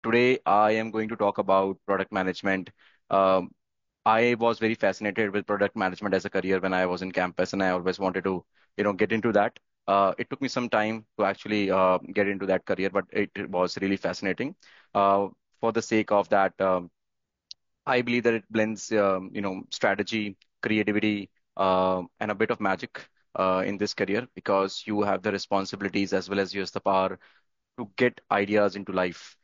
Today I am going to talk about product management. Um, I was very fascinated with product management as a career when I was in campus, and I always wanted to, get into that. It took me some time to actually get into that career, but it was really fascinating. For the sake of that, I believe that it blends, strategy, creativity, and a bit of magic in this career because you have the responsibilities as well as you have the power to get ideas into life.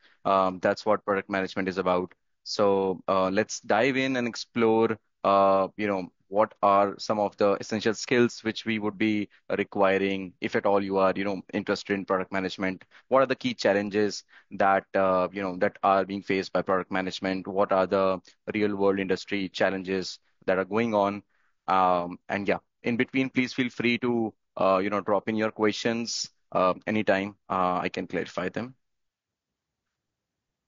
That's what product management is about. So let's dive in and explore, what are some of the essential skills which we would be requiring if at all you are, interested in product management. What are the key challenges that are being faced by product management? What are the real world industry challenges that are going on? And yeah, in between, please feel free to, drop in your questions anytime. I can clarify them.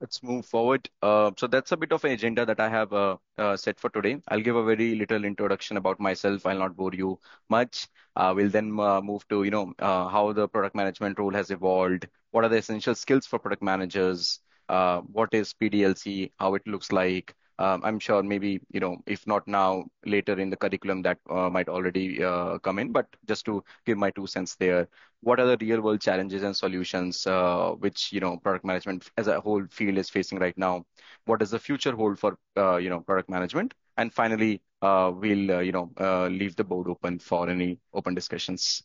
Let's move forward. So that's a bit of an agenda that I have set for today. I'll give a very little introduction about myself. I'll not bore you much. We'll then move to, how the product management role has evolved. What are the essential skills for product managers? What is PDLC? How it looks like? I'm sure maybe, if not now, later in the curriculum that might already come in, but just to give my 2 cents there. What are the real world challenges and solutions which product management as a whole field is facing right now? What does the future hold for product management? And finally, we'll leave the board open for any open discussions.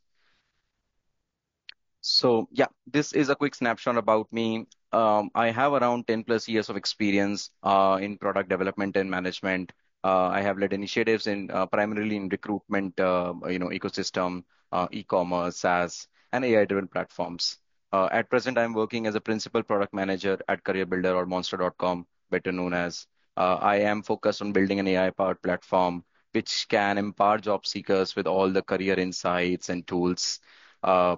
So yeah, this is a quick snapshot about me. I have around 10 plus years of experience in product development and management. I have led initiatives in primarily in recruitment, ecosystem, e-commerce, SaaS, and AI-driven platforms. At present, I'm working as a principal product manager at CareerBuilder or Monster.com, better known as. I am focused on building an AI-powered platform which can empower job seekers with all the career insights and tools. Uh,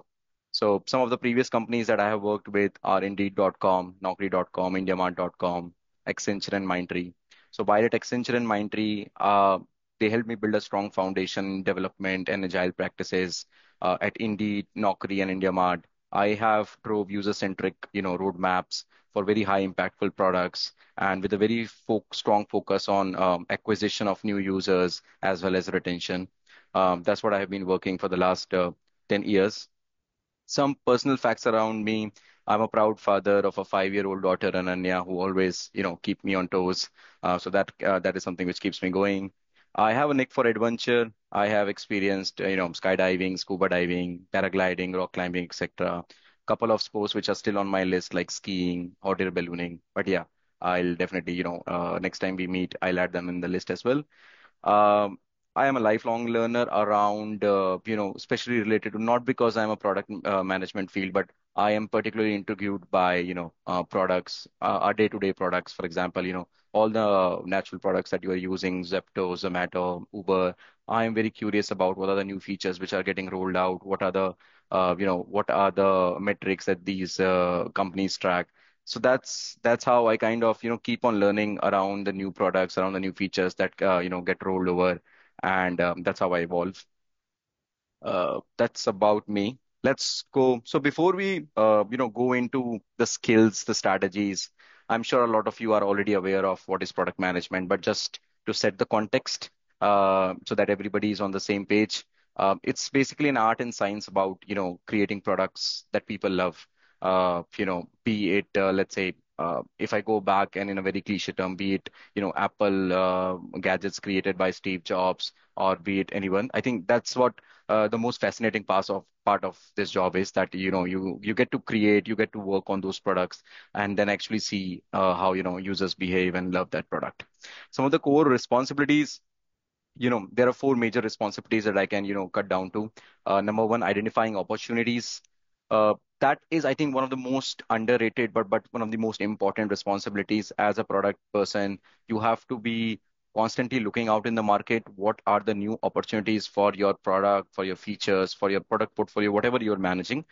so some of the previous companies that I have worked with are Indeed.com, Naukri.com, IndiaMart.com, Accenture and Mindtree. So while at Accenture and Mindtree, they helped me build a strong foundation in development and agile practices. At Indeed, Naukri and IndiaMart, I have drove user-centric, roadmaps for very high impactful products and with a very strong focus on acquisition of new users as well as retention. That's what I have been working for the last 10 years. Some personal facts around me. I'm a proud father of a 5-year-old daughter, Ananya, who always, keep me on toes. So that is something which keeps me going. I have a knack for adventure. I have experienced, skydiving, scuba diving, paragliding, rock climbing, etc. Couple of sports which are still on my list, like skiing, hot air ballooning. But yeah, I'll definitely, next time we meet, I'll add them in the list as well. Um, I am a lifelong learner around, especially related to not because I'm a product management field, but I am particularly intrigued by, products, our day-to-day products. For example, all the natural products that you are using, Zepto, Zomato, Uber. I am very curious about what are the new features which are getting rolled out. What are the metrics that these companies track? So that's how I kind of keep on learning around the new products, around the new features that get rolled over, and that's how I evolve. That's about me. Let's go. So before we go into the skills, the strategies, I'm sure a lot of you are already aware of what is product management, but just to set the context, so that everybody is on the same page. It's basically an art and science about creating products that people love. Be it let's say if I go back and in a very cliche term, be it Apple gadgets created by Steve Jobs or be it anyone. I think that's what the most fascinating part of this job is that you get to create, you get to work on those products, and then actually see how users behave and love that product. Some of the core responsibilities, there are four major responsibilities that I can cut down to. Number one, identifying opportunities. That is, I think, one of the most underrated, but one of the most important responsibilities as a product person. You have to be constantly looking out in the market. What are the new opportunities for your product, for your features, for your product portfolio, whatever you're managing?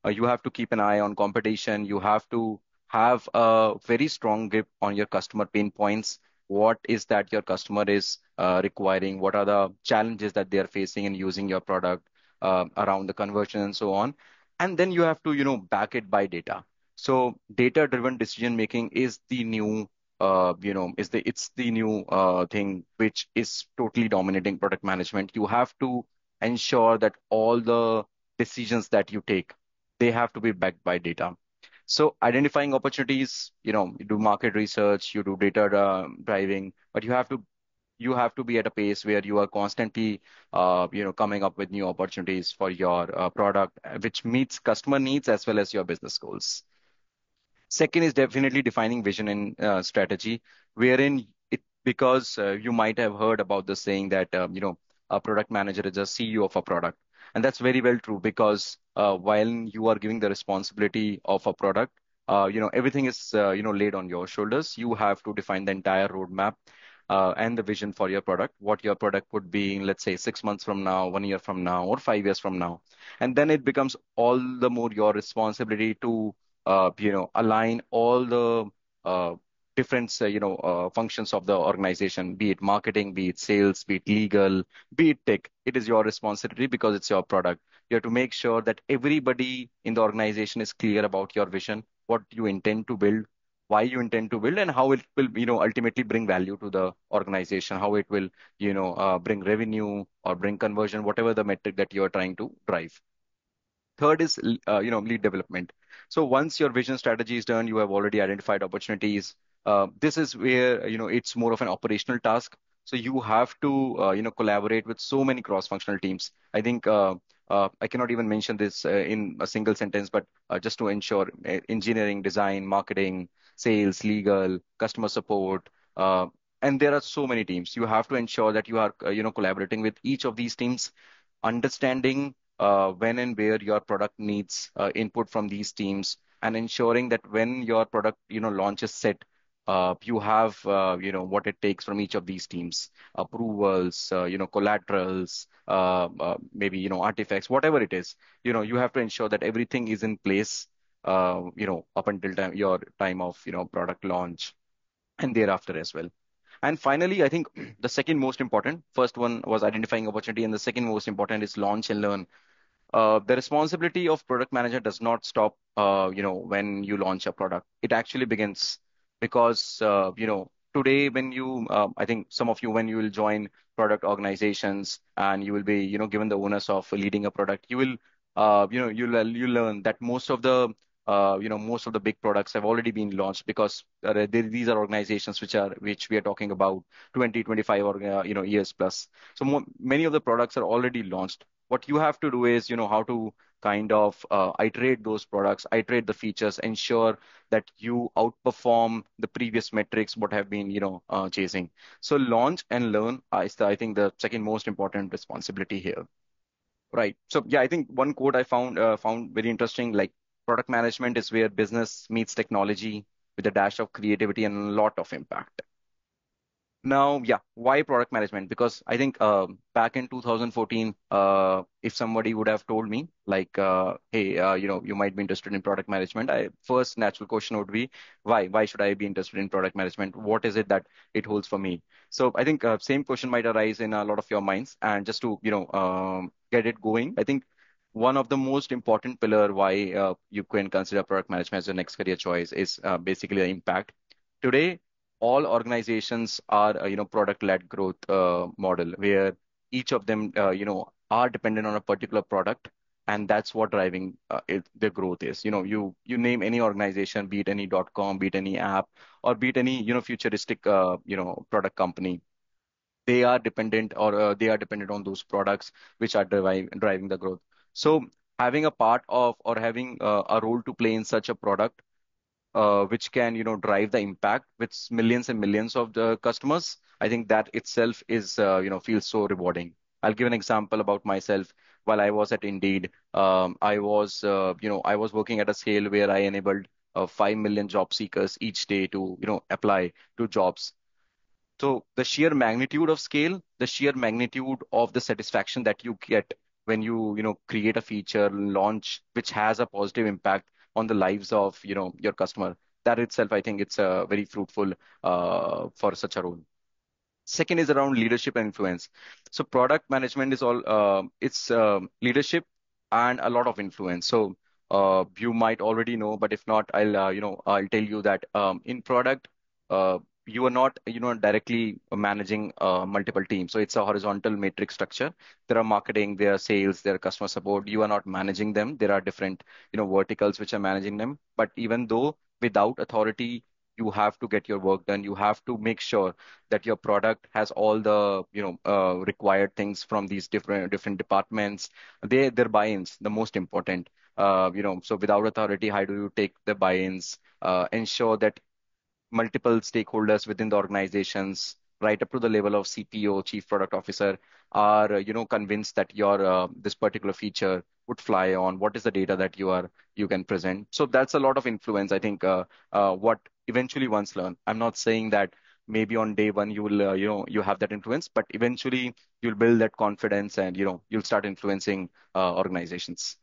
You have to keep an eye on competition. You have to have a very strong grip on your customer pain points. What is that your customer is requiring? What are the challenges that they are facing in using your product around the conversion and so on? And then you have to, back it by data. So data-driven decision making is the new, it's the new thing which is totally dominating product management. You have to ensure that all the decisions that you take, they have to be backed by data. So identifying opportunities, you do market research, you do data driving, but you have to be at a pace where you are constantly coming up with new opportunities for your product, which meets customer needs as well as your business goals. Second is definitely defining vision and strategy, wherein it because you might have heard about the saying that a product manager is a CEO of a product, and that's very well true because while you are giving the responsibility of a product, everything is laid on your shoulders. You have to define the entire roadmap and the vision for your product, what your product would be in, let's say, 6 months from now, 1 year from now, or 5 years from now, and then it becomes all the more your responsibility to align all the uh, different, functions of the organization, be it marketing, be it sales, be it legal, be it tech. It is your responsibility because it's your product. You have to make sure that everybody in the organization is clear about your vision, what you intend to build, why you intend to build, and how it will, ultimately bring value to the organization, how it will, bring revenue or bring conversion, whatever the metric that you are trying to drive. Third is lead development. So once your vision strategy is done, you have already identified opportunities. This is where it's more of an operational task. So you have to collaborate with so many cross-functional teams. I think I cannot even mention this in a single sentence, but just to ensure engineering, design, marketing, sales, legal, customer support. And there are so many teams. You have to ensure that you are collaborating with each of these teams, understanding when and where your product needs input from these teams, and ensuring that when your product launch is set, you have what it takes from each of these teams, approvals, collaterals, maybe artifacts, whatever it is. You have to ensure that everything is in place up until your time of product launch and thereafter as well. And finally, I think the second most important, first one was identifying opportunity, and the second most important is launch and learn. The responsibility of product manager does not stop, when you launch a product. It actually begins because, today when I think some of you, when you will join product organizations and you will be, given the onus of leading a product, you will, you learn that most of the big products have already been launched because these are organizations which we are talking about 20, 25 or, years plus. So many of the products are already launched. What you have to do is how to kind of iterate those products, iterate the features, ensure that you outperform the previous metrics what have been chasing. So launch and learn is I think the second most important responsibility here. Right. So yeah, I think one quote I found very interesting, like product management is where business meets technology with a dash of creativity and a lot of impact. Now, yeah, why product management? Because I think back in 2014, if somebody would have told me like, hey, you might be interested in product management, first natural question would be, why? Why should I be interested in product management? What is it that it holds for me? So I think same question might arise in a lot of your minds. And just to get it going, I think one of the most important pillar why you can consider product management as your next career choice is basically the impact. Today, all organizations are product-led growth model where each of them are dependent on a particular product, and that's what driving the growth is. You name any organization, be it any .com, be it any app, or be it any futuristic product company, they are dependent on those products which are driving the growth. So having a part of or having a role to play in such a product which can drive the impact with millions and millions of the customers, I think that itself is feels so rewarding. I'll give an example about myself. While I was at Indeed, I was working at a scale where I enabled 5 million job seekers each day to apply to jobs. So the sheer magnitude of scale, the sheer magnitude of the satisfaction that you get when you create a feature, launch, which has a positive impact on the lives of, your customer. That itself, I think it's very fruitful for such a role. Second is around leadership and influence. So product management is all it's leadership and a lot of influence. So You might already know, but if not, I'll tell you that in product, uh, you are not, directly managing multiple teams. So it's a horizontal matrix structure. There are marketing, there are sales, there are customer support. You are not managing them. There are different, verticals which are managing them. But even though without authority, you have to get your work done. You have to make sure that your product has all the, required things from these different departments. Their buy-ins, the most important. So without authority, how do you take the buy-ins? Ensure that multiple stakeholders within the organizations, right up to the level of CPO, Chief Product Officer, are convinced that your this particular feature would fly on. What is the data that you can present? So that's a lot of influence. I think what eventually one's learn. I'm not saying that maybe on day one you will you have that influence, but eventually you'll build that confidence and you'll start influencing organizations.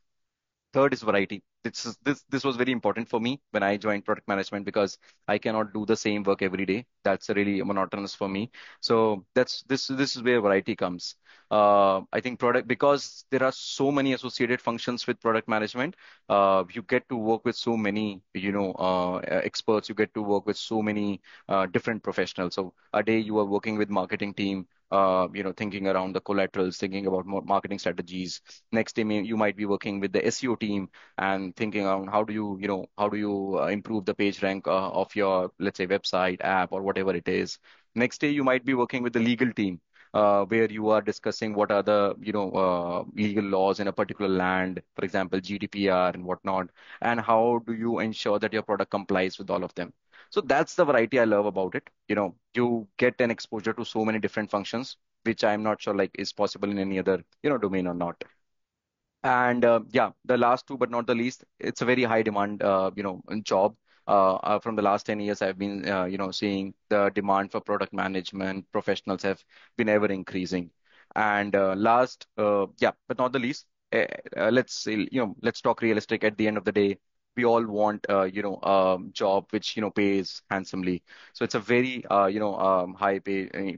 Third is variety. This was very important for me when I joined product management because I cannot do the same work every day. That's really monotonous for me. So this is where variety comes. I think product because there are so many associated functions with product management. You get to work with so many experts. You get to work with so many different professionals. So a day you are working with marketing team. Thinking around the collaterals, thinking about more marketing strategies. Next day, you might be working with the SEO team and thinking on how do you improve the page rank of your, let's say, website, app, or whatever it is. Next day, you might be working with the legal team, where you are discussing what are the, legal laws in a particular land, for example, GDPR and whatnot, and how do you ensure that your product complies with all of them. So that's the variety I love about it. You get an exposure to so many different functions, which I'm not sure like is possible in any other, domain or not. And yeah, the last two, but not the least, it's a very high demand, job. From the last 10 years, I've been, seeing the demand for product management professionals have been ever increasing. And yeah, but not the least, let's say, let's talk realistic. At the end of the day, we all want, job which, pays handsomely. So it's a very,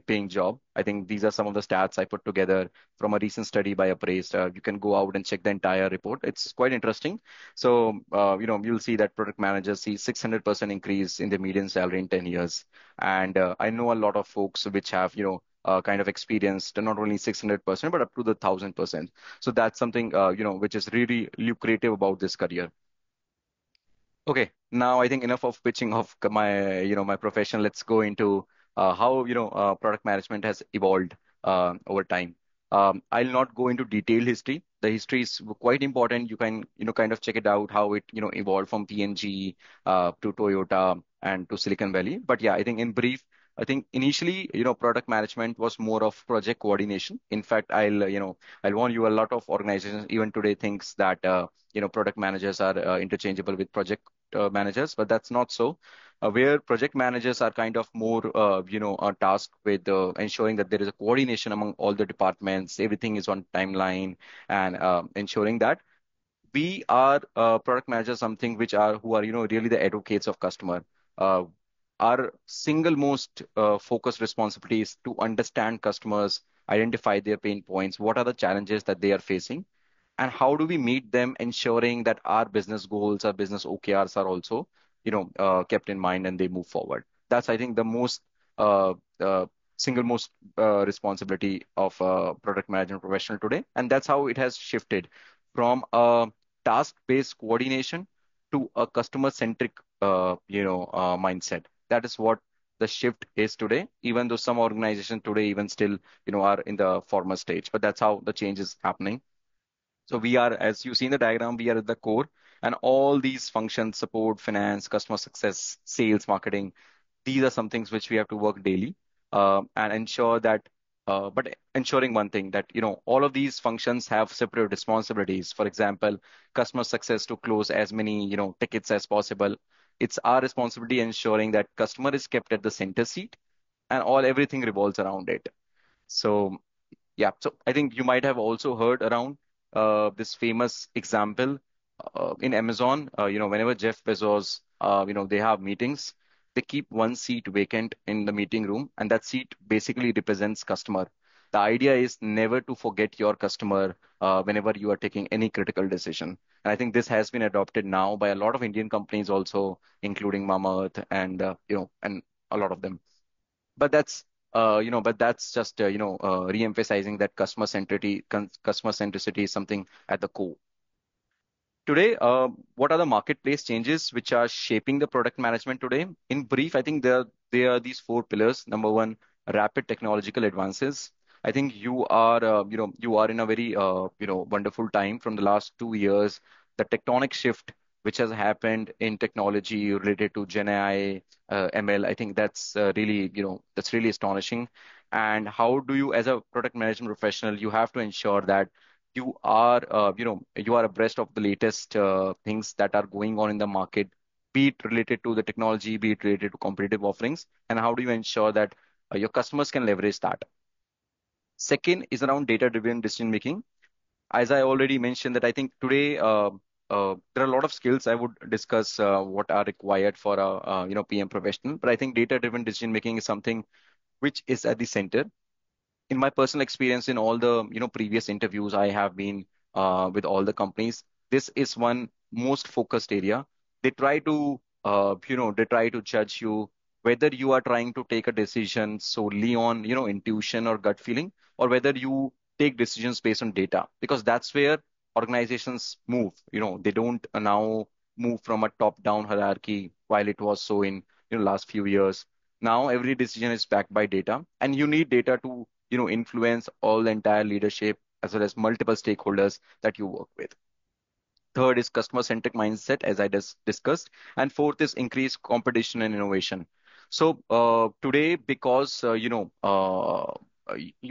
paying job. I think these are some of the stats I put together from a recent study by Appraised. You can go out and check the entire report. It's quite interesting. So, you'll see that product managers see 600% increase in the median salary in 10 years. And I know a lot of folks which have, kind of experienced not only 600%, but up to the 1000%. So that's something, which is really lucrative about this career. Okay, now I think enough of pitching of my, my profession. Let's go into how, product management has evolved over time. I'll not go into detailed history. The history is quite important. You can, kind of check it out how it, evolved from PNG to Toyota and to Silicon Valley. But yeah, I think in brief, I think initially, product management was more of project coordination. In fact, I'll warn you, a lot of organizations even today thinks that, product managers are interchangeable with project managers, but that's not so. Where project managers are kind of more, tasked with ensuring that there is a coordination among all the departments, everything is on timeline, and ensuring that we are product managers, something which are who are, really the advocates of customer. Uh, our single most focused responsibility is to understand customers, identify their pain points, what are the challenges that they are facing, and how do we meet them, ensuring that our business goals, our business OKRs are also, kept in mind and they move forward. That's, I think, the most uh, uh, single most responsibility of a product management professional today, and that's how it has shifted from a task-based coordination to a customer-centric, mindset. That is what the shift is today. Even though some organizations today even still, are in the former stage, but that's how the change is happening. So we are, as you see in the diagram, we are at the core, and all these functions, support, finance, customer success, sales, marketing, these are some things which we have to work daily, and ensure that, but ensuring one thing that, all of these functions have separate responsibilities. For example, customer success to close as many, tickets as possible. It's our responsibility ensuring that customer is kept at the center seat and everything revolves around it. So yeah, so I think you might have also heard around this famous example in Amazon. Whenever Jeff Bezos, they have meetings, they keep one seat vacant in the meeting room, and that seat basically represents customer. The idea is never to forget your customer whenever you are taking any critical decision. And I think this has been adopted now by a lot of Indian companies also, including Mamaearth and and a lot of them. But that's just re-emphasizing that customer centricity is something at the core. Today, what are the marketplace changes which are shaping the product management today? In brief, I think there are these four pillars. Number one, rapid technological advances. I think you are in a very wonderful time from the last 2 years. The tectonic shift which has happened in technology related to Gen AI, ML. I think that's really astonishing. And how do you, as a product management professional, you have to ensure that you are abreast of the latest things that are going on in the market, be it related to the technology, be it related to competitive offerings, and how do you ensure that your customers can leverage that. Second is around data-driven decision making. As I already mentioned, that I think today there are a lot of skills I would discuss what are required for a PM professional, but I think data-driven decision making is something which is at the center. In my personal experience in all the previous interviews I have been with all the companies, this is one most focused area. They try to judge you whether you are trying to take a decision solely on intuition or gut feeling, or whether you take decisions based on data, because that's where organizations move. They don't now move from a top down hierarchy while it was so in last few years. Now every decision is backed by data, and you need data to influence all the entire leadership as well as multiple stakeholders that you work with. Third is customer centric mindset, as I discussed. And fourth is increased competition and innovation. So today, because you're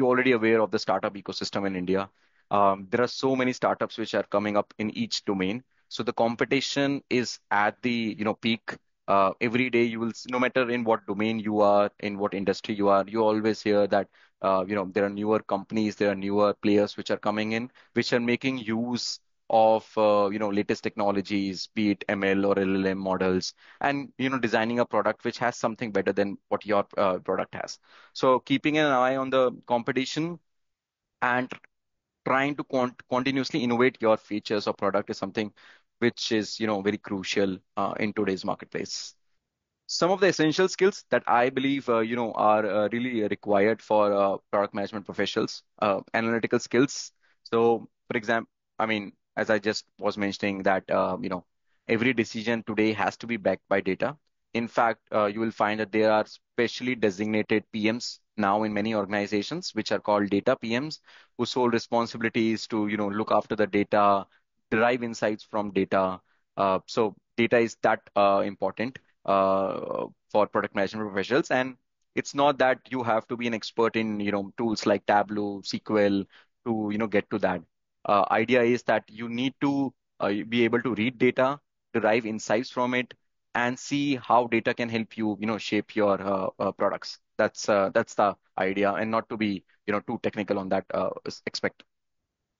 already aware of the startup ecosystem in India, there are so many startups which are coming up in each domain. So the competition is at the peak. Every day you will, no matter in what domain you are, in what industry you are, you always hear that there are newer companies, there are newer players which are coming in, which are making use of latest technologies, be it ML or LLM models, and designing a product which has something better than what your product has. So keeping an eye on the competition and trying to continuously innovate your features or product is something which is very crucial in today's marketplace. Some of the essential skills that I believe are really required for product management professionals. Analytical skills. So for example, I mean, as I just was mentioning that every decision today has to be backed by data. In fact, you will find that there are specially designated PMs now in many organizations which are called data PMs, whose sole responsibility is to look after the data, derive insights from data. So data is that important for product management professionals. And it's not that you have to be an expert in, tools like Tableau, SQL to, get to that. Idea is that you need to be able to read data, derive insights from it, and see how data can help you, shape your products. That's the idea, and not to be, too technical on that aspect.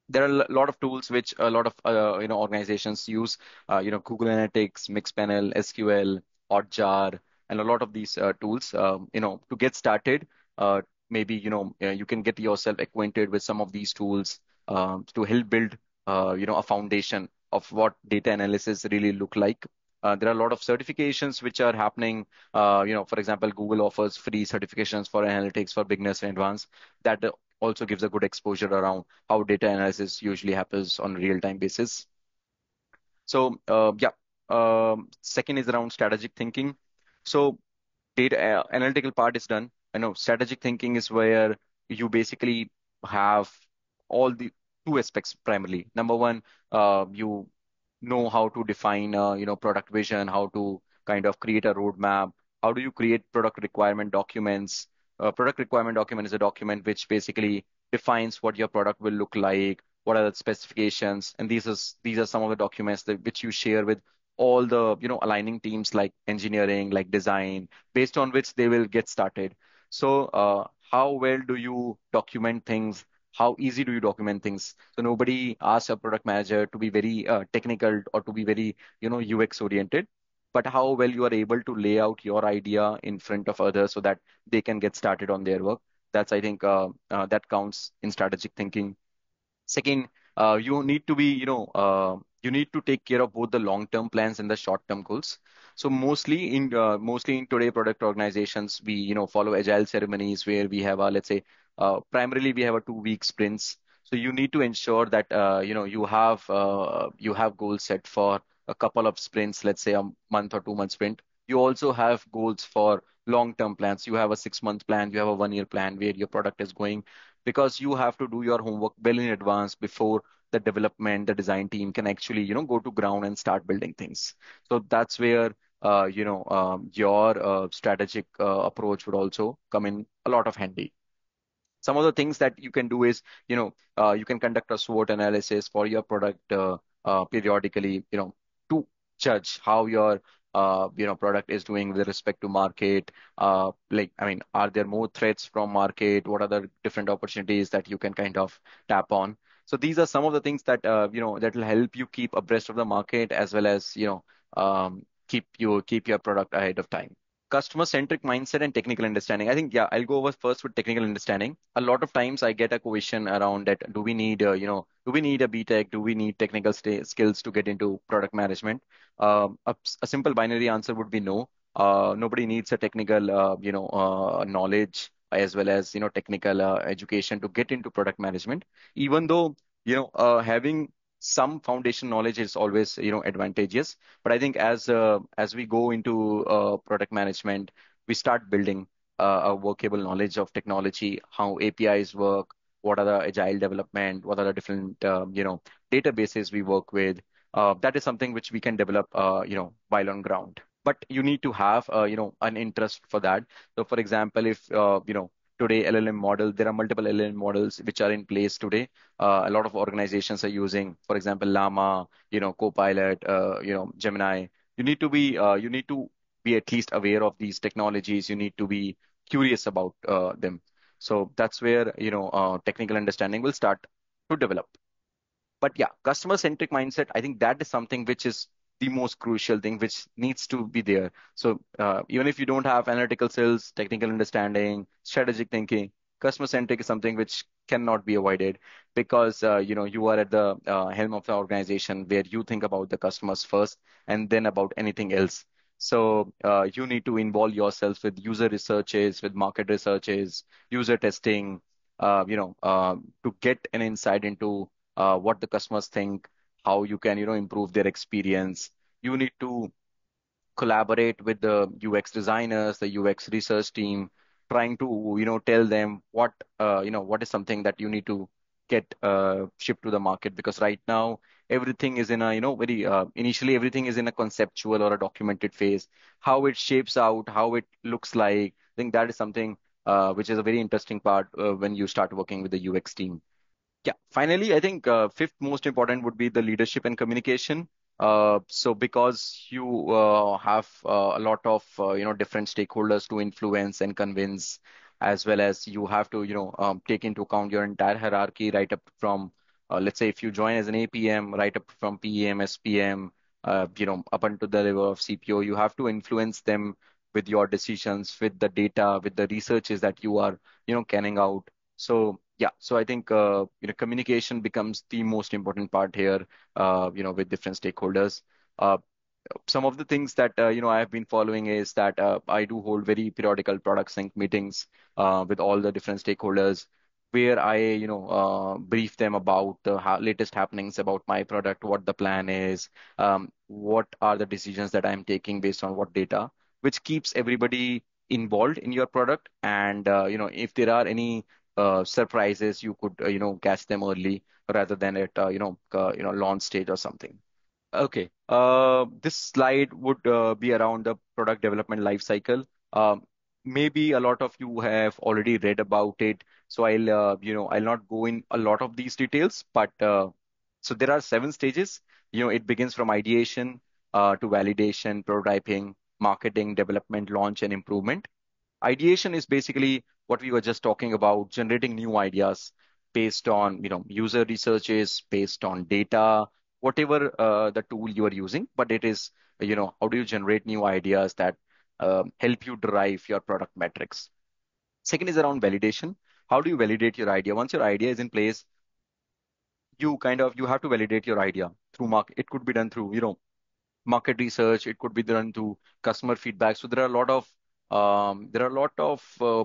There are a lot of tools which a lot of organizations use, Google Analytics, Mixpanel, SQL, Hotjar, and a lot of these tools. To get started, maybe you can get yourself acquainted with some of these tools to help build a foundation of what data analysis really look like. There are a lot of certifications which are happening. For example, Google offers free certifications for analytics for beginners and advanced. That also gives a good exposure around how data analysis usually happens on a real-time basis. So yeah, second is around strategic thinking. So data analytical part is done. I know strategic thinking is where you basically have all the two aspects primarily. Number one, you know how to define product vision, how to kind of create a roadmap. How do you create product requirement documents? Product requirement document is a document which basically defines what your product will look like, what are the specifications, and these are some of the documents which you share with all the aligning teams like engineering, like design, based on which they will get started. So how well do you document things? How easy do you document things? So nobody asks a product manager to be very technical or to be very UX oriented, but how well you are able to lay out your idea in front of others so that they can get started on their work. That's I think that counts in strategic thinking. Second, you need to be, you need to take care of both the long-term plans and the short-term goals. So mostly in today product organizations, we, follow agile ceremonies where we have let's say, primarily we have a 2-week sprints. So you need to ensure that, you have goals set for a couple of sprints, let's say a month or 2-month sprint. You also have goals for long-term plans. You have a 6-month plan, you have a 1-year plan where your product is going, because you have to do your homework well in advance before the design team can actually, go to ground and start building things. So that's where, your strategic approach would also come in a lot of handy. Some of the things that you can do is, you can conduct a SWOT analysis for your product periodically, to judge how your product is doing with respect to market. Like, I mean, are there more threats from market? What are the different opportunities that you can kind of tap on? So these are some of the things that that will help you keep abreast of the market, as well as keep your product ahead of time. Customer-centric mindset and technical understanding. I think, yeah, I'll go over first with technical understanding. A lot of times I get a question around that, do we need a BTech? Do we need technical skills to get into product management? A simple binary answer would be no. Nobody needs a technical, knowledge, as well as, technical education to get into product management. Even though, having some foundation knowledge is always, advantageous. But I think as we go into product management, we start building a workable knowledge of technology, how APIs work, what are the agile development, what are the different databases we work with. That is something which we can develop, while on ground. But you need to have, an interest for that. So, for example, if today LLM model, there are multiple LLM models which are in place today. A lot of organizations are using, for example, Llama, Copilot, Gemini. You need to be at least aware of these technologies. You need to be curious about them. So that's where, technical understanding will start to develop. But yeah, customer centric mindset, I think that is something which is the most crucial thing which needs to be there. So even if you don't have analytical skills, technical understanding, strategic thinking, customer centric is something which cannot be avoided, because you are at the helm of the organization where you think about the customers first and then about anything else. So you need to involve yourself with user researches, with market researches, user testing, to get an insight into what the customers think, how you can, improve their experience. You need to collaborate with the UX designers, the UX research team, trying to, tell them what is something that you need to get shipped to the market. Because right now, everything is in a, very initially everything is in a conceptual or a documented phase. How it shapes out, how it looks like, I think that is something which is a very interesting part when you start working with the UX team. Yeah, finally, I think fifth most important would be the leadership and communication. So because you have a lot of different stakeholders to influence and convince, as well as you have to take into account your entire hierarchy, right up from, let's say if you join as an APM, right up from PM, SPM, up until the level of CPO, you have to influence them with your decisions, with the data, with the researches that you are canning out. So yeah, so I think communication becomes the most important part here, with different stakeholders. Uh, some of the things that I have been following is that I do hold very periodical product sync meetings with all the different stakeholders, where I brief them about the latest happenings about my product, what the plan is, what are the decisions that I'm taking based on what data, which keeps everybody involved in your product. And if there are any surprises, you could catch them early rather than at launch stage or something. Okay. This slide would be around the product development life cycle. Maybe a lot of you have already read about it, so I'll not go in a lot of these details. But so there are 7 stages. It begins from ideation to validation, prototyping, marketing, development, launch, and improvement. Ideation is basically what we were just talking about, generating new ideas based on, user researches, based on data, whatever the tool you are using. But it is, how do you generate new ideas that help you derive your product metrics? Second is around validation. How do you validate your idea? Once your idea is in place, you have to validate your idea through market. It could be done through, market research. It could be done through customer feedback. So there are a lot of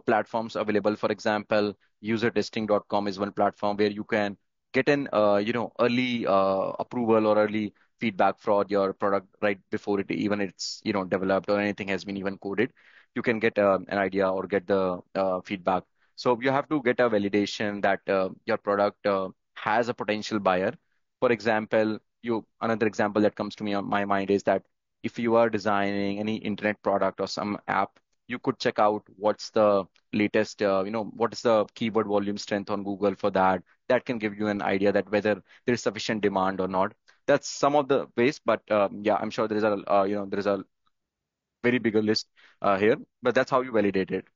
platforms available. For example, usertesting.com is one platform where you can get an early approval or early feedback for your product right before it even it's developed or anything has been even coded. You can get an idea or get the feedback. So you have to get a validation that your product has a potential buyer. For example, you another example that comes to me on my mind is that if you are designing any internet product or some app, you could check out what's the latest, what is the keyword volume strength on Google for that. That can give you an idea that whether there is sufficient demand or not. That's some of the ways, but yeah, I'm sure there is a very bigger list here, but that's how you validate it.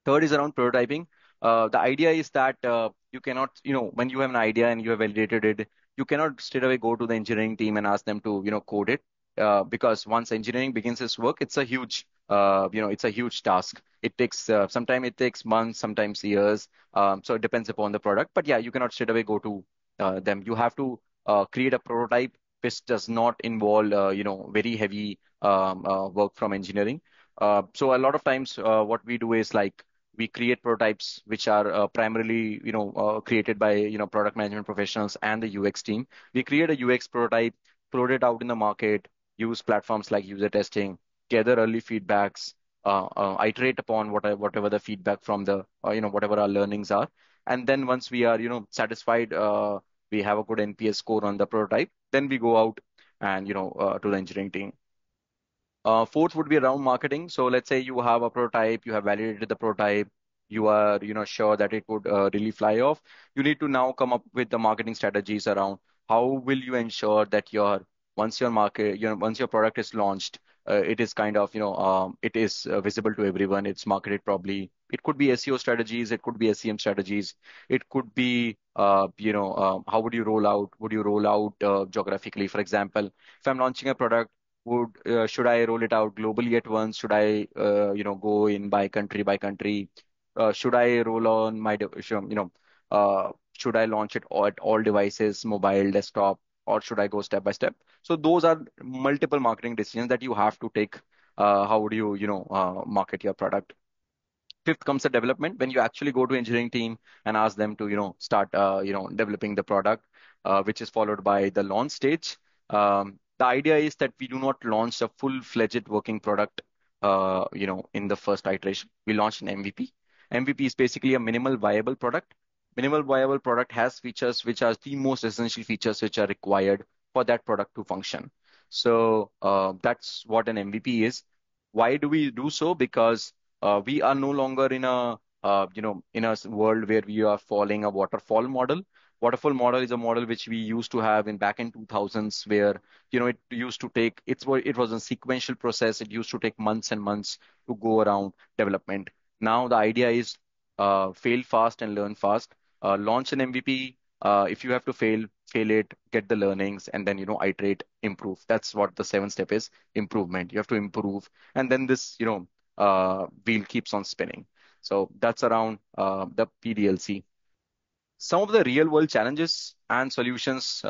Third is around prototyping. The idea is that you cannot, when you have an idea and you have validated it, you cannot straight away go to the engineering team and ask them to, code it. Because once engineering begins its work, it's a huge task. It takes, sometimes it takes months, sometimes years. So it depends upon the product. But yeah, you cannot straight away go to them. You have to create a prototype which does not involve, very heavy work from engineering. So a lot of times, what we do is like we create prototypes which are primarily created by product management professionals and the UX team. We create a UX prototype, float it out in the market, use platforms like user testing, gather early feedbacks, iterate upon whatever the feedback from the whatever our learnings are, and then once we are satisfied, we have a good NPS score on the prototype, then we go out and to the engineering team. Fourth would be around marketing. So let's say you have a prototype, you have validated the prototype, you are, sure that it would really fly off. You need to now come up with the marketing strategies around how will you ensure that once your product is launched, it is kind of, it is visible to everyone. It's marketed probably. It could be SEO strategies, it could be SEM strategies, it could be, how would you roll out? Would you roll out geographically? For example, if I'm launching a product, would should I roll it out globally at once? Should I go in by country? Should I roll on should I launch it at all devices, mobile, desktop, or should I go step by step? So those are multiple marketing decisions that you have to take. How would you market your product? Fifth comes the development, when you actually go to engineering team and ask them to start developing the product, which is followed by the launch stage. The idea is that we do not launch a full-fledged working product in the first iteration. We launch an MVP. MVP is basically a minimal viable product. Minimal viable product has features which are the most essential features which are required for that product to function. So that's what an MVP is. Why do we do so? Because we are no longer in a world where we are following a waterfall model. Waterfall model is a model which we used to have in back in 2000s, where it used to take it was a sequential process. It used to take months and months to go around development. Now the idea is fail fast and learn fast. Launch an MVP. If you have to fail it, get the learnings, and then iterate, improve. That's what the seventh step is: improvement. You have to improve, and then this wheel keeps on spinning. So that's around the PDLC. Some of the real world challenges and solutions.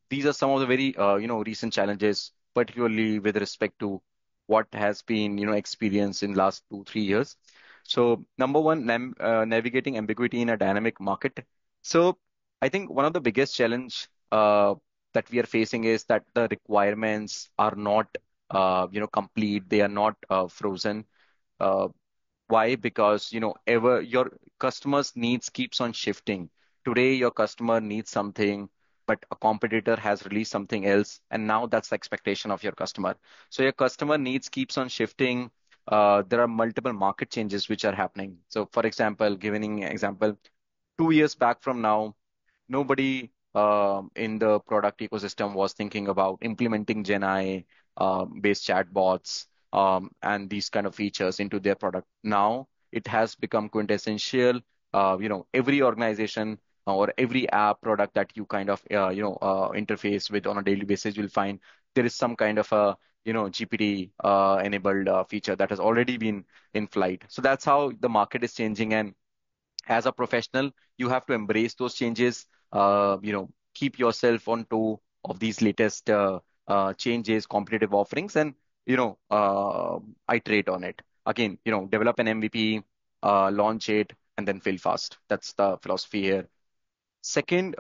These are some of the very recent challenges, particularly with respect to what has been experienced in last 2 3 years. So number one, navigating ambiguity in a dynamic market. So I think one of the biggest challenge that we are facing is that the requirements are not complete. They are not frozen. Uh, why? Because ever your customers' needs keeps on shifting. Today, your customer needs something, but a competitor has released something else, and now that's the expectation of your customer. So your customer needs keeps on shifting. There are multiple market changes which are happening. So, for example, giving an example, 2 years back from now, nobody in the product ecosystem was thinking about implementing Gen AI based chatbots and these kind of features into their product. Now it has become quintessential. Every organization or every app product that you kind of interface with on a daily basis, you'll find there is some kind of a GPT enabled feature that has already been in flight. So that's how the market is changing, and As a professional, you have to embrace those changes, keep yourself on toe of these latest changes, competitive offerings, and, iterate on it. Again, develop an MVP, launch it, and then fail fast. That's the philosophy here. Second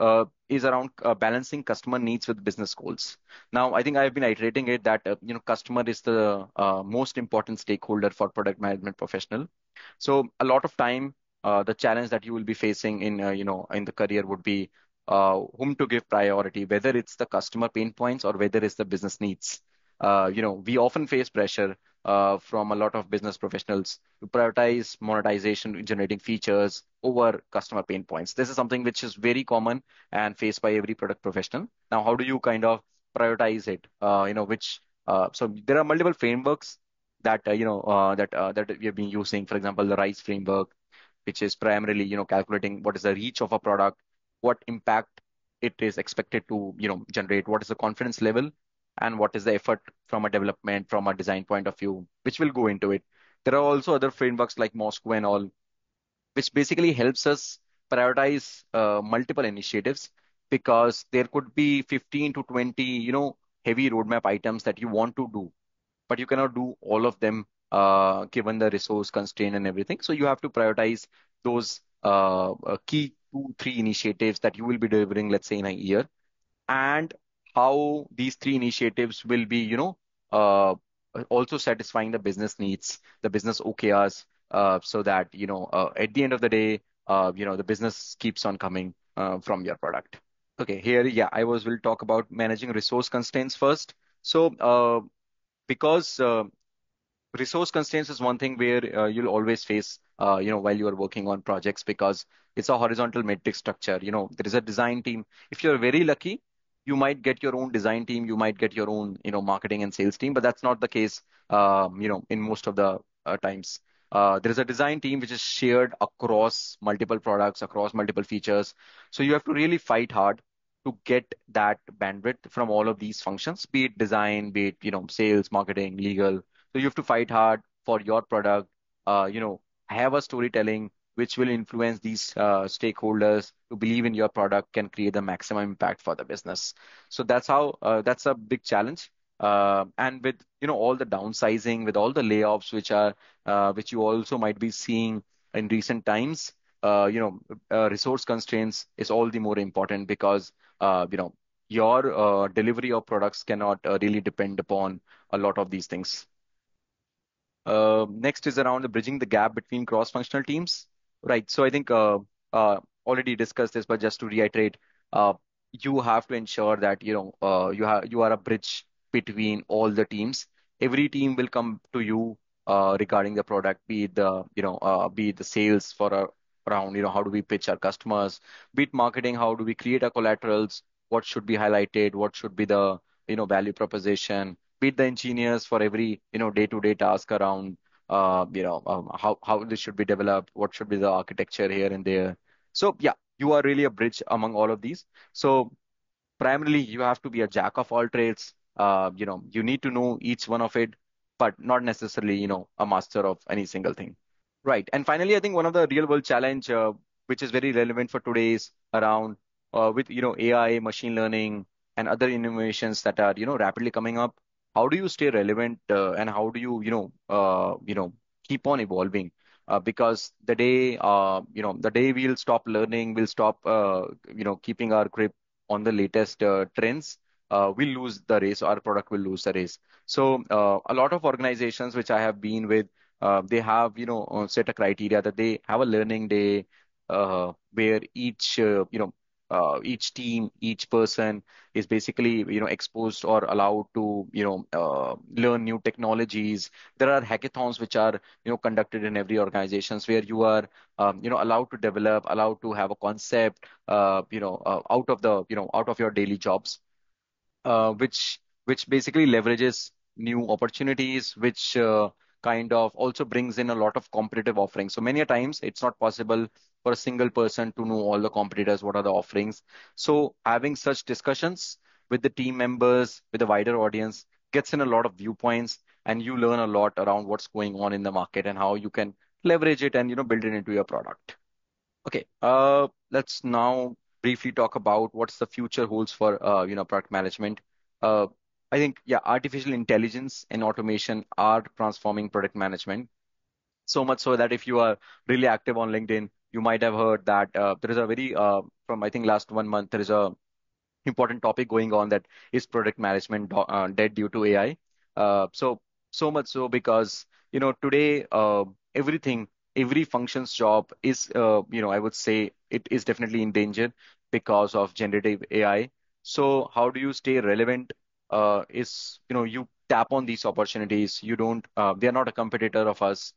is around balancing customer needs with business goals. Now, I think I've been iterating it that customer is the most important stakeholder for product management professional. So a lot of time, the challenge that you will be facing in in the career would be whom to give priority, whether it's the customer pain points or whether it's the business needs. We often face pressure from a lot of business professionals to prioritize monetization generating features over customer pain points. This is something which is very common and faced by every product professional. Now, how do you kind of prioritize it? So there are multiple frameworks that we have been using. For example, the RISE framework, which is primarily calculating what is the reach of a product, what impact it is expected to generate, what is the confidence level, and what is the effort from a development, from a design point of view, which will go into it. There are also other frameworks like Moscow and all, which basically helps us prioritize multiple initiatives, because there could be 15 to 20 heavy roadmap items that you want to do, but you cannot do all of them given the resource constraint and everything. So you have to prioritize those key 2, 3 initiatives that you will be delivering, let's say in a year, and how these 3 initiatives will be, uh, also satisfying the business needs, the business OKRs, so that, at the end of the day, the business keeps on coming from your product. Okay, here, yeah, I was will talk about managing resource constraints first. So, because resource constraints is one thing where you'll always face while you are working on projects, because it's a horizontal matrix structure. There is a design team. If you're very lucky, you might get your own design team, you might get your own marketing and sales team, but that's not the case in most of the times. There is a design team which is shared across multiple products, across multiple features. So you have to really fight hard to get that bandwidth from all of these functions, be it design, be it sales, marketing, legal. So you have to fight hard for your product, have a storytelling which will influence these stakeholders to believe in your product, can create the maximum impact for the business. So that's a big challenge. And with all the downsizing, with all the layoffs which you also might be seeing in recent times, resource constraints is all the more important, because your delivery of products cannot really depend upon a lot of these things. Next is around the bridging the gap between cross-functional teams. Right. So I think already discussed this, but just to reiterate, uh, you have to ensure that you are a bridge between all the teams. Every team will come to you regarding the product, be it the sales for around how do we pitch our customers, be it marketing, how do we create our collaterals, what should be highlighted, what should be the value proposition, be it the engineers for every day-to-day task around how this should be developed, what should be the architecture here and there. So yeah, you are really a bridge among all of these. So primarily you have to be a jack of all trades. You need to know each one of it, but not necessarily a master of any single thing. Right. And finally, I think one of the real world challenge, which is very relevant for today, is around with AI, machine learning, and other innovations that are rapidly coming up. How do you stay relevant, and how do you keep on evolving? Because the day we'll stop learning, we'll stop keeping our grip on the latest trends, we'll lose the race. Our product will lose the race. So a lot of organizations which I have been with, they have set a criteria that they have a learning day where each team, each person is basically exposed or allowed to learn new technologies. There are hackathons which are conducted in every organizations, where you are allowed to develop, allowed to have a concept out of the out of your daily jobs, which basically leverages new opportunities, which kind of also brings in a lot of competitive offerings. So many a times it's not possible for a single person to know all the competitors, what are the offerings. So having such discussions with the team members, with the wider audience, gets in a lot of viewpoints, and you learn a lot around what's going on in the market and how you can leverage it and build it into your product. Okay, let's now briefly talk about what's the future holds for product management. Uh, I think yeah, artificial intelligence and automation are transforming product management so much so that if you are really active on LinkedIn, you might have heard that there is a very from I think last 1 month there is a important topic going on that is product management dead due to AI. So much so because today everything every functions job is I would say it is definitely in danger because of generative AI. So how do you stay relevant? Is you tap on these opportunities. You don't. They are not a competitor of us.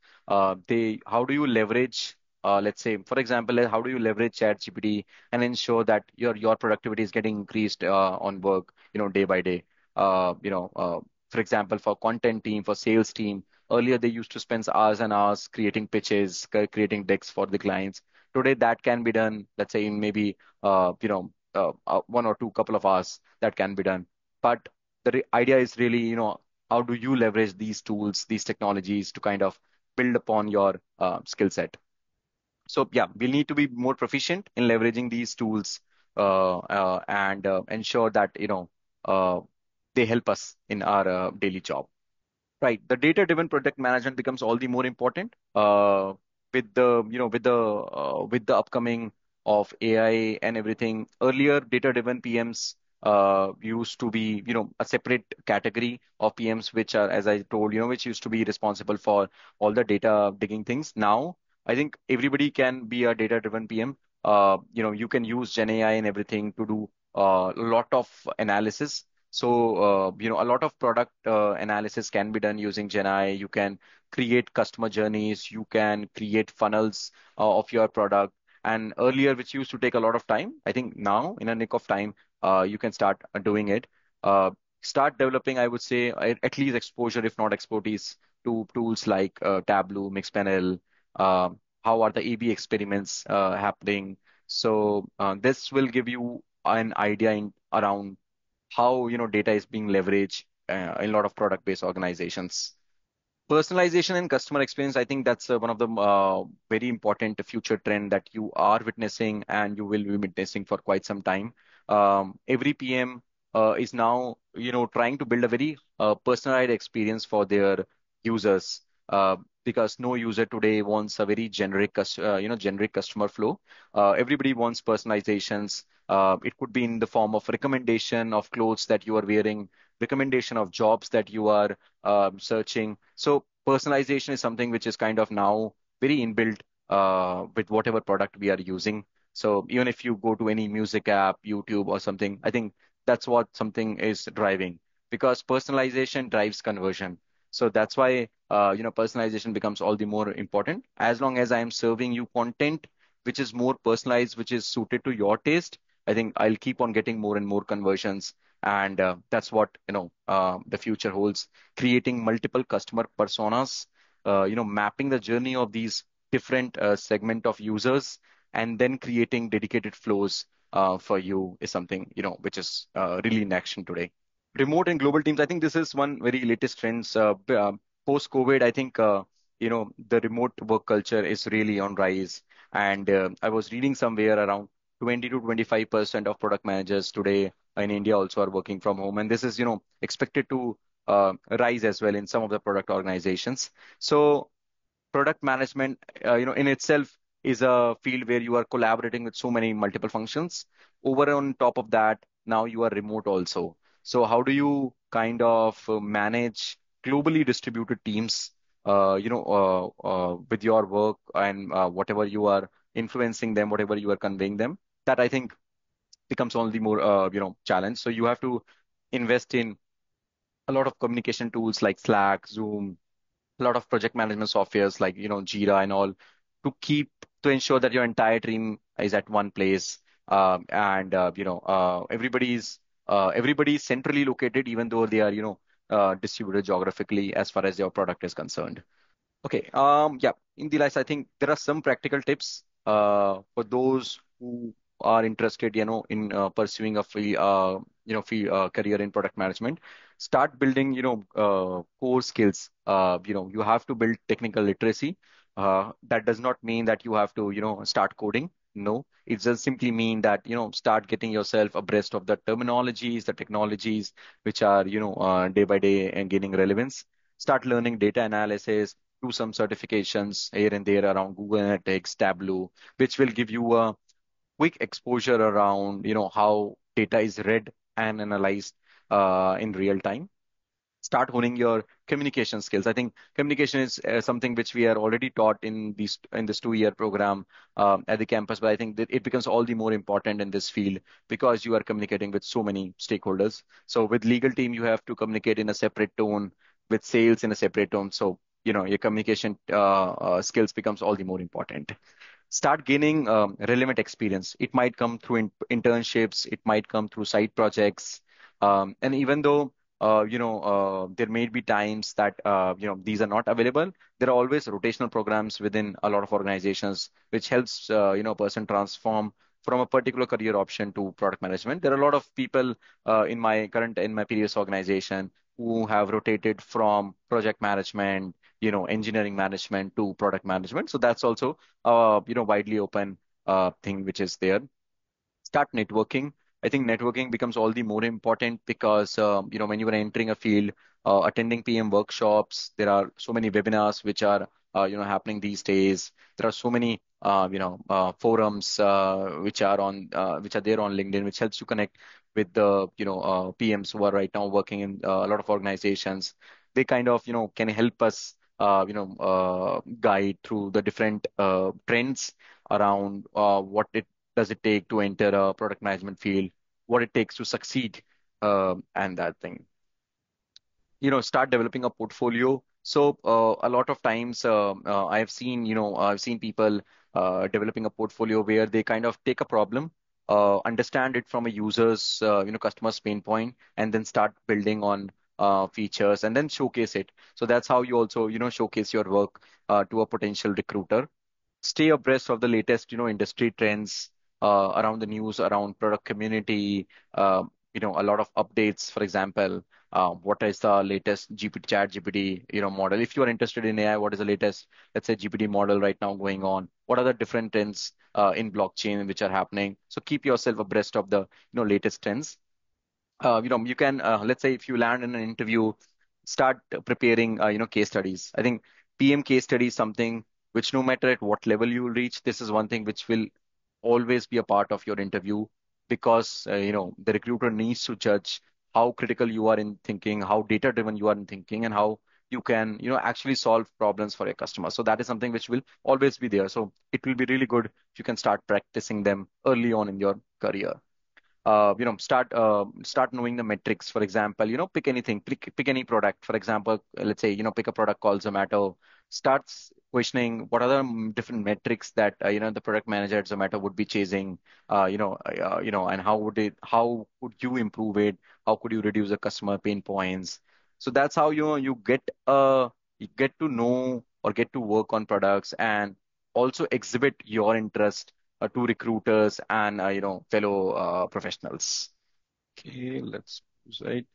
They. How do you leverage? Let's say, for example, how do you leverage ChatGPT and ensure that your productivity is getting increased on work, day by day. For example, for content team, for sales team, earlier they used to spend hours and hours creating pitches, creating decks for the clients. Today that can be done, let's say in maybe 1 or 2 couple of hours that can be done. But the idea is really, how do you leverage these tools, these technologies to kind of build upon your skill set? So yeah, we'll need to be more proficient in leveraging these tools and ensure that uh, they help us in our daily job. Right. The data-driven project management becomes all the more important with the upcoming of AI and everything. Earlier, data-driven PMs used to be a separate category of PMs, which are, as I told, which used to be responsible for all the data digging things. Now, I think everybody can be a data-driven PM. You can use Gen AI and everything to do a lot of analysis. So, a lot of product analysis can be done using GenAI. You can create customer journeys. You can create funnels of your product. And earlier, which used to take a lot of time, I think now, in a nick of time, you can start doing it. Uh, Start developing, I would say, at least exposure, if not expertise, to tools like Tableau, Mixpanel. Uh, how are the A/B experiments happening? So this will give you an idea around how data is being leveraged in a lot of product-based organizations. Personalization and customer experience, I think that's one of the very important future trend that you are witnessing and you will be witnessing for quite some time. Every PM is now, trying to build a very personalized experience for their users. Because no user today wants a very generic customer flow. Everybody wants personalizations. It could be in the form of recommendation of clothes that you are wearing, recommendation of jobs that you are searching. So personalization is something which is kind of now very inbuilt with whatever product we are using. So even if you go to any music app, YouTube or something, I think that's what something is driving because personalization drives conversion. So that's why personalization becomes all the more important. As long as I am serving you content which is more personalized, which is suited to your taste, I think I'll keep on getting more and more conversions and that's what the future holds, creating multiple customer personas, mapping the journey of these different segment of users, and then creating dedicated flows for you is something which is really in action today. Remote and global teams, I think this is one very latest trends. Post COVID, I think the remote work culture is really on rise. And I was reading somewhere around 20 to 25% of product managers today in India also are working from home, and this is expected to rise as well in some of the product organizations. So product management, in itself is a field where you are collaborating with so many multiple functions. Over on top of that, now you are remote also. So how do you kind of manage globally distributed teams, with your work and whatever you are influencing them, whatever you are conveying them? That I think becomes only more, challenge. So you have to invest in a lot of communication tools like Slack, Zoom, a lot of project management softwares like Jira and all to ensure that your entire team is at one place and everybody's centrally located even though they are distributed geographically as far as your product is concerned. Okay. Yeah. In the last, I think there are some practical tips for those who are interested, in pursuing a career in product management. Start building, core skills. You have to build technical literacy. That does not mean that you have to, start coding. No, it just simply mean that, start getting yourself abreast of the terminologies, the technologies, which are, day by day and gaining relevance. Start learning data analysis, do some certifications here and there around Google Analytics, Tableau, which will give you a quick exposure around, how data is read and analyzed in real time. Start honing your communication skills. I think communication is something which we are already taught in this 2 year program at the campus, but I think that it becomes all the more important in this field because you are communicating with so many stakeholders. So with legal team, you have to communicate in a separate tone, with sales in a separate tone. So your communication skills becomes all the more important. Start gaining relevant experience. It might come through internships, it might come through side projects, and even though there may be times that these are not available, there are always rotational programs within a lot of organizations, which helps a person transform from a particular career option to product management. There are a lot of people in my previous organization who have rotated from project management, engineering management to product management. So that's also widely open thing which is there. Start networking. I think networking becomes all the more important because when you are entering a field, attending PM workshops, there are so many webinars which are happening these days. There are so many forums which are there on LinkedIn, which helps you connect with the PMs who are right now working in a lot of organizations. They kind of can help us guide through the different trends around what it does it take to enter a product management field, what it takes to succeed, and that thing. Start developing a portfolio. So a lot of times I've seen people developing a portfolio where they kind of take a problem, understand it from a user's customer's pain point, and then start building on features and then showcase it. So that's how you also showcase your work to a potential recruiter. Stay abreast of the latest, industry trends around the news, around product community, a lot of updates. For example, what is the latest GPT, chat GPT, model? If you are interested in AI, what is the latest, let's say, GPT model right now going on? What are the different trends in blockchain which are happening? So keep yourself abreast of the, latest trends. You can let's say if you land in an interview, start preparing case studies. I think PM case study is something which, no matter at what level you will reach, this is one thing which will always be a part of your interview, because the recruiter needs to judge how critical you are in thinking, how data driven you are in thinking, and how you can actually solve problems for your customer. So that is something which will always be there. So it will be really good if you can start practicing them early on in your career. Start knowing the metrics. For example, pick anything, pick any product. For example, let's say, pick a product called Zomato. Starts questioning what are the different metrics that the product manager at Zomato would be chasing. And how could you improve it? How could you reduce the customer pain points? So that's how you get to know or get to work on products and also exhibit your interest to recruiters and fellow professionals. Okay, let's right.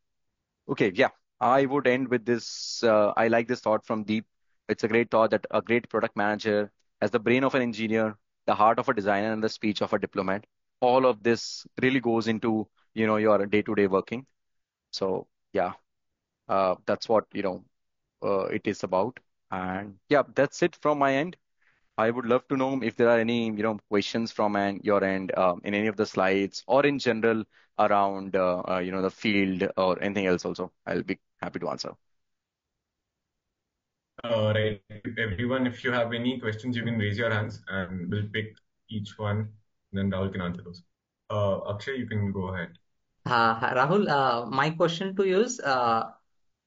Okay, yeah. I would end with this. I like this thought from Deep. It's a great thought that a great product manager has the brain of an engineer, the heart of a designer, and the speech of a diplomat. All of this really goes into your day-to-day working. So yeah, that's what it is about. And yeah, that's it from my end. I would love to know if there are any, questions from your end in any of the slides or in general around, the field or anything else also. I'll be happy to answer. Right, everyone, if you have any questions, you can raise your hands and we'll pick each one. Then Rahul can answer those. Akshay, you can go ahead. Rahul, my question to you is,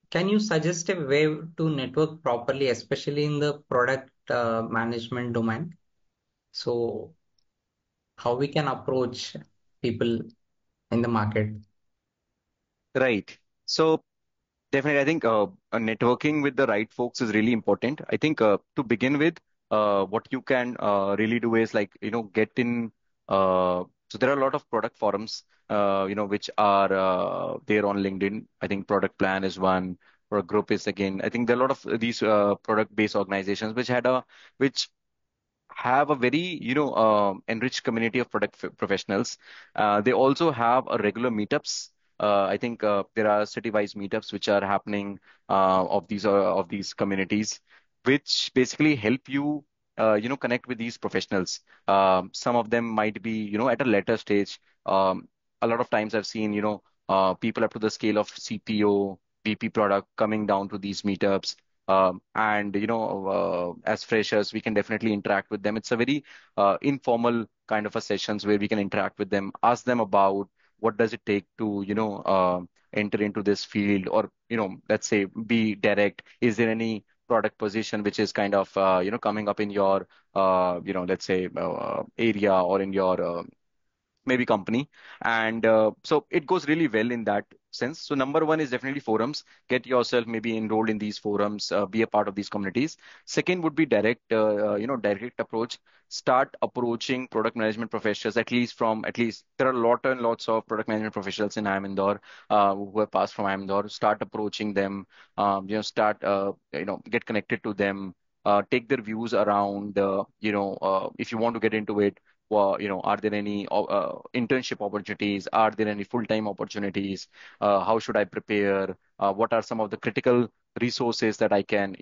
can you suggest a way to network properly, especially in the product management domain? So, how we can approach people in the market? Right. So definitely, I think networking with the right folks is really important. I think to begin with, what you can really do is like, get in. So there are a lot of product forums, which are there on LinkedIn. I think Product Plan is one, or a group is again, I think there are a lot of these product-based organizations which have a very enriched community of professionals. They also have a regular meetups. I think there are city-wise meetups which are happening of these communities, which basically help you connect with these professionals. Some of them might be at a later stage. A lot of times I've seen people up to the scale of CPO, VP product coming down to these meetups, and as freshers we can definitely interact with them. It's a very informal kind of a sessions where we can interact with them, ask them about what does it take to enter into this field, or let's say be direct, is there any product position which is kind of coming up in your let's say area or in your maybe company. And so it goes really well in that sense. So number one is definitely forums. Get yourself maybe enrolled in these forums, be a part of these communities. Second would be direct approach. Start approaching product management professionals, at least there are a lot and lots of product management professionals in IIM Indore who have passed from IIM Indore. Start approaching them, start get connected to them, take their views around if you want to get into it. Well, are there any internship opportunities? Are there any full-time opportunities? How should I prepare? What are some of the critical resources that I can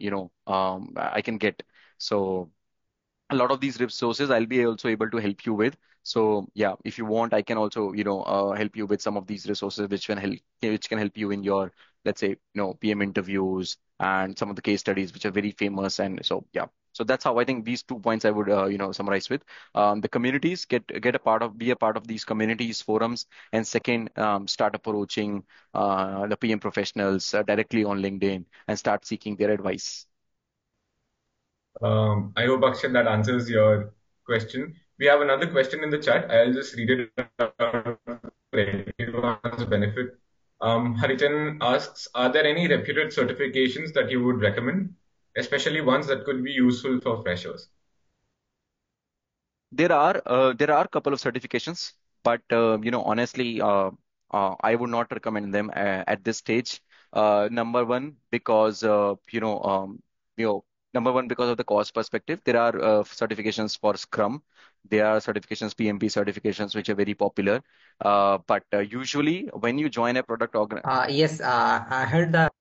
get? So a lot of these resources I'll be also able to help you with. So yeah, if you want, I can also help you with some of these resources which can help you in your, let's say, PM interviews and some of the case studies which are very famous. And so yeah, so that's how I think these 2 points I would summarize with. The communities, be a part of these communities forums, and second, start approaching the PM professionals directly on LinkedIn and start seeking their advice. I hope, Akshay, that answers your question. We have another question in the chat. I'll just read it out for everyone's benefit. Harijan asks, are there any reputed certifications that you would recommend, especially ones that could be useful for freshers? There are a couple of certifications, but honestly, I would not recommend them at this stage. Number one, because you know, number one, because of the cost perspective. There are certifications for Scrum. There are certifications, PMP certifications, which are very popular. But usually, when you join a product organ. Yes, I heard that.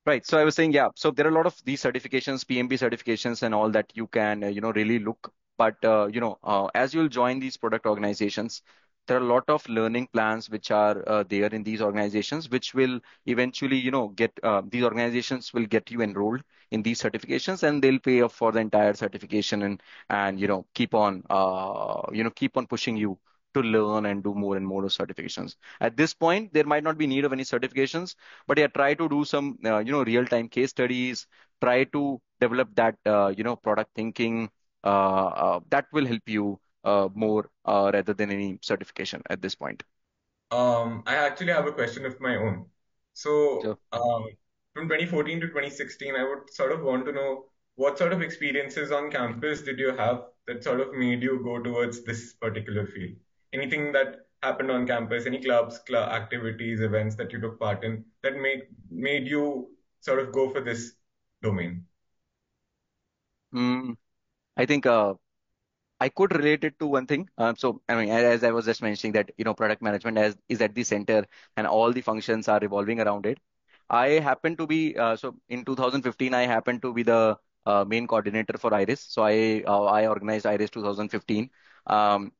Right. So I was saying, yeah. So there are a lot of these certifications, PMP certifications, and all that you can, really look. But as you'll join these product organizations, there are a lot of learning plans which are there in these organizations, which will eventually, get these organizations will get you enrolled in these certifications, and they'll pay off for the entire certification, and keep on pushing you to learn and do more and more of certifications. At this point, there might not be need of any certifications, but yeah, try to do some real-time case studies. Try to develop that product thinking. That will help you more rather than any certification at this point. I actually have a question of my own. So, So from 2014 to 2016, I would sort of want to know what sort of experiences on campus did you have that sort of made you go towards this particular field? Anything that happened on campus, any clubs, activities, events that you took part in that made you sort of go for this domain? mm, I think I could relate it to one thing. So, I mean, as I was just mentioning that, product management is at the center and all the functions are revolving around it. I happen to be, so in 2015, I happened to be the main coordinator for IRIS. So I organized IRIS 2015. And,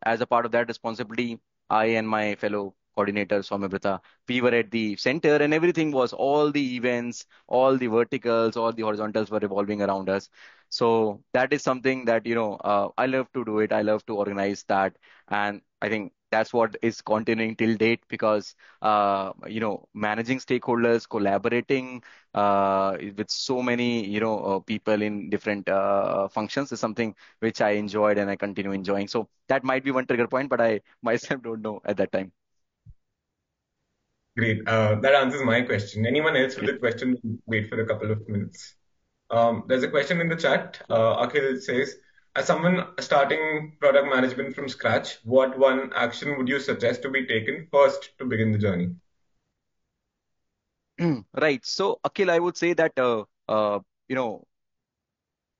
as a part of that responsibility, I and my fellow coordinator, Soumyabrata, we were at the center, and everything was all the events, all the verticals, all the horizontals were revolving around us. So that is something that, I love to do it. I love to organize that. And I think that's what is continuing till date because, managing stakeholders, collaborating with so many, people in different functions is something which I enjoyed and I continue enjoying. So that might be one trigger point, but I myself don't know at that time. Great. That answers my question. Anyone else with Great. a question? Wait for a couple of minutes. There's a question in the chat. Akhil says, as someone starting product management from scratch, what one action would you suggest to be taken first to begin the journey? Right. So, Akhil, I would say that you know,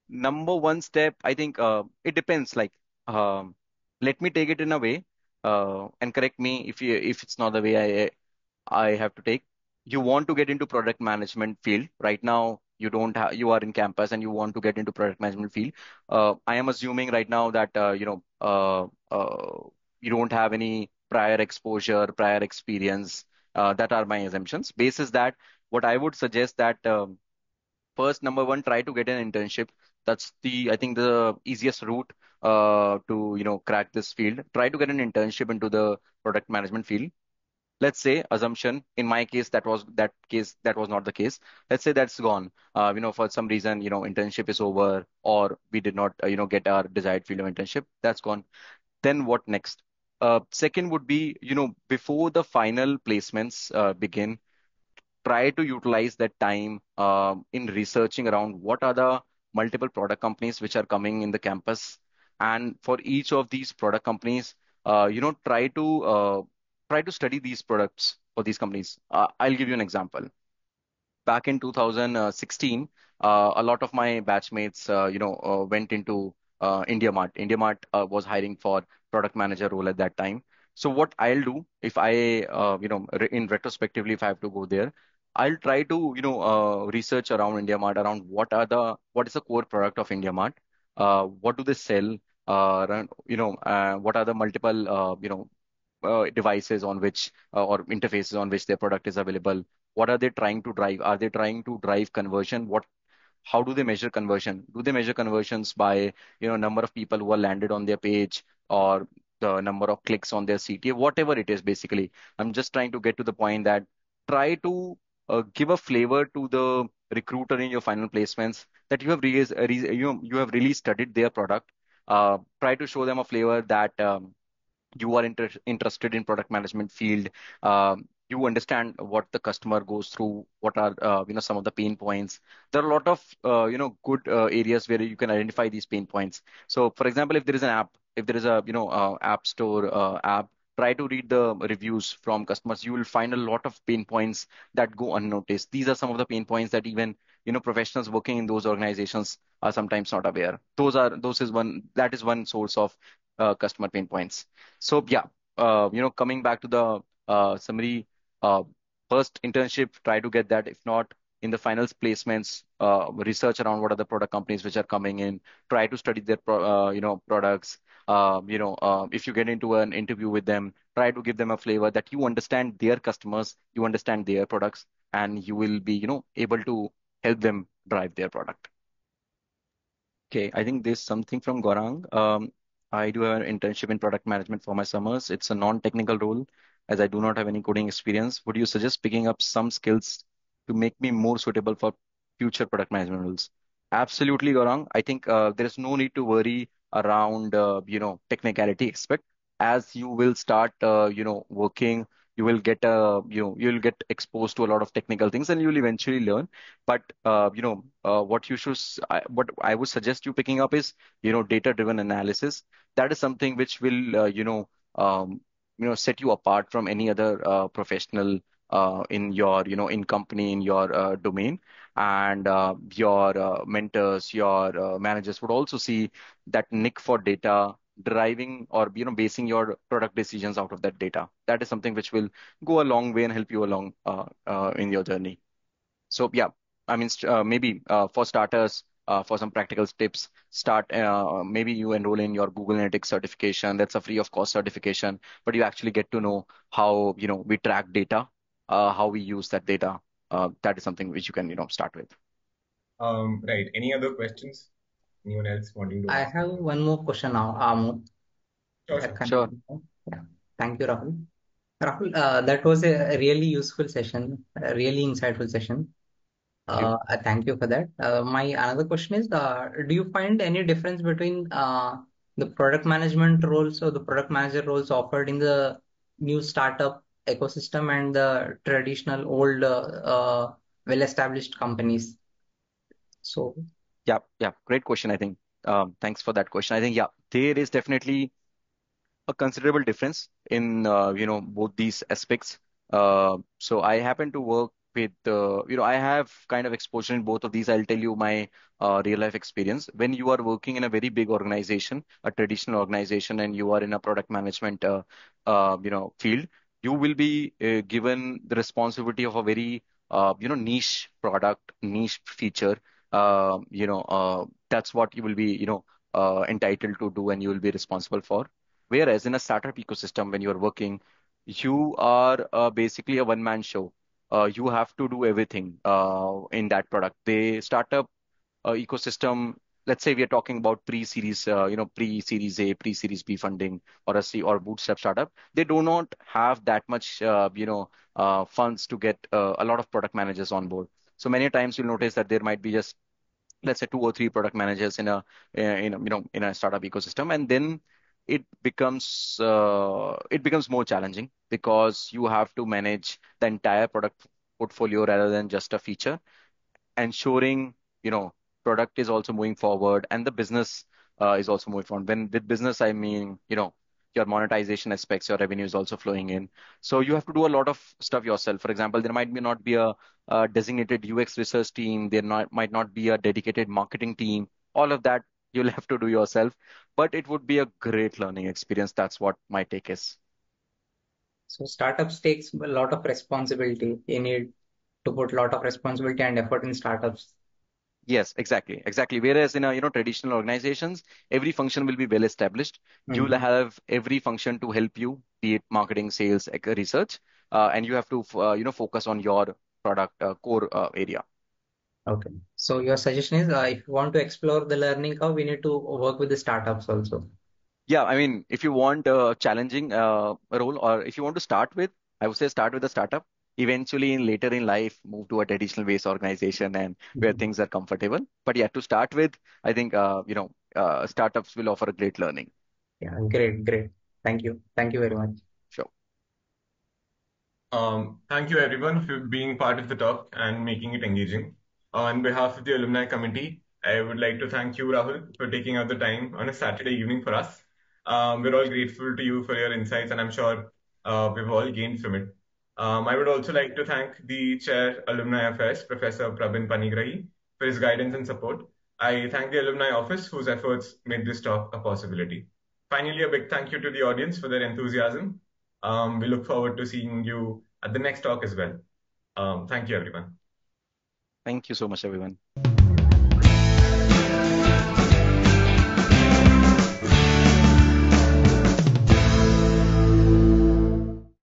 number one step, I think it depends. Like, um, let me take it in a way, and correct me if it's not the way I have to take. You want to get into product management field right now. You don't have, you are in campus and you want to get into product management field. I am assuming right now that you don't have any prior exposure, prior experience. That are my assumptions. Basis that, what I would suggest that first, number one, try to get an internship. That's the, I think, the easiest route to crack this field. Try to get an internship into the product management field. Let's say, assumption, in my case, that was not the case. Let's say that's gone, for some reason, internship is over, or we did not get our desired field of internship. That's gone. Then what next? Second would be, before the final placements begin, try to utilize that time in researching around what are the multiple product companies which are coming in the campus. And for each of these product companies, try to study these products for these companies. I'll give you an example. Back in 2016, a lot of my batchmates, went into India Mart. India Mart was hiring for product manager role at that time. So what I'll do, if I, in retrospectively, if I have to go there, I'll try to, research around India Mart, around what is the core product of India Mart, what do they sell, what are the multiple, devices on which or interfaces on which their product is available. What are they trying to drive? Are they trying to drive conversion? How do they measure conversion? Do they measure conversions by, number of people who are landed on their page, or the number of clicks on their CTA, whatever it is, basically. I'm just trying to get to the point that try to give a flavor to the recruiter in your final placements, that you have you have really studied their product. Try to show them a flavor that you are interested in product management field. You understand what the customer goes through, what are some of the pain points. There are a lot of good areas where you can identify these pain points. So for example, if there is an app, if there is a app store app, try to read the reviews from customers. You will find a lot of pain points that go unnoticed. These are some of the pain points that even professionals working in those organizations are sometimes not aware. That is one source of customer pain points. So yeah, coming back to the summary, uh, first internship, try to get that. If not, in the finals placements, research around what are the product companies which are coming in. Try to study their products. If you get into an interview with them, try to give them a flavor that you understand their customers, you understand their products, and you will be, able to help them drive their product. Okay, I think there's something from Gorang. I do have an internship in product management for my summers. It's a non-technical role as I do not have any coding experience. Would you suggest picking up some skills to make me more suitable for future product management roles? Absolutely, Gorang. I think there is no need to worry around technicality aspect. As you will start working, you will get you'll get exposed to a lot of technical things, and you will eventually learn. But what I would suggest you picking up is data-driven analysis. That is something which will set you apart from any other professional in your in company, in your domain. And your mentors, your managers would also see that nick for data, deriving or basing your product decisions out of that data. That is something which will go a long way and help you along in your journey. So yeah, I mean, maybe for starters, for some practical tips, maybe you enroll in your Google Analytics certification. That's a free of cost certification, but you actually get to know how we track data, how we use that data. That is something which you can start with. Right. Any other questions? Anyone else wanting to I ask? have one more question now. Sure, I sure. Sure. yeah. Thank you, Rahul. Rahul, that was a really useful session, a really insightful session. Thank you. I thank you for that. My another question is, do you find any difference between the product management roles or the product manager roles offered in the new startup ecosystem and the traditional old, well-established companies? So, Yeah, yeah, great question. I think. Thanks for that question. I think yeah, there is definitely a considerable difference in both these aspects. So I happen to work with, I have kind of exposure in both of these. I'll tell you my real life experience. When you are working in a very big organization, a traditional organization, and you are in a product management, field, you will be given the responsibility of a very, niche product, niche feature. That's what you will be, entitled to do, and you will be responsible for. Whereas in a startup ecosystem, when you are working, you are basically a one-man show. You have to do everything in that product. The startup ecosystem, let's say we are talking about pre-series, pre-series A, pre-series B funding, or a C or bootstrap startup. They do not have that much, funds to get a lot of product managers on board. So many times you'll notice that there might be just, let's say, two or three product managers in a startup ecosystem, and then it becomes more challenging because you have to manage the entire product portfolio rather than just a feature, ensuring product is also moving forward and the business is also moving forward. When with business, I mean, your monetization aspects, your revenue is also flowing in. So you have to do a lot of stuff yourself. For example, there might be not be a designated UX research team. Might not be a dedicated marketing team. All of that you'll have to do yourself. But it would be a great learning experience. That's what my take is. So startups takes a lot of responsibility. You need to put a lot of responsibility and effort in startups. Yes, exactly, exactly. Whereas in traditional organizations, every function will be well established. You will Mhm. have every function to help you, be it marketing, sales, research, and you have to focus on your product core area. Okay. So your suggestion is, if you want to explore the learning curve, we need to work with the startups also. Yeah, I mean, if you want a challenging role, or if you want to start with, I would say start with a startup. Eventually, later in life, move to a traditional based organization and where Mhm. things are comfortable. But yeah, to start with, I think startups will offer a great learning. Yeah, great, great. Thank you. Thank you very much. Sure. Thank you everyone for being part of the talk and making it engaging. On behalf of the alumni committee, I would like to thank you, Rahul, for taking out the time on a Saturday evening for us. We're all grateful to you for your insights, and I'm sure we've all gained from it. I would also like to thank the Chair, Alumni Affairs, Professor Prabin Panigrahi, for his guidance and support. I thank the Alumni Office, whose efforts made this talk a possibility. Finally, a big thank you to the audience for their enthusiasm. We look forward to seeing you at the next talk as well. Thank you, everyone. Thank you so much, everyone.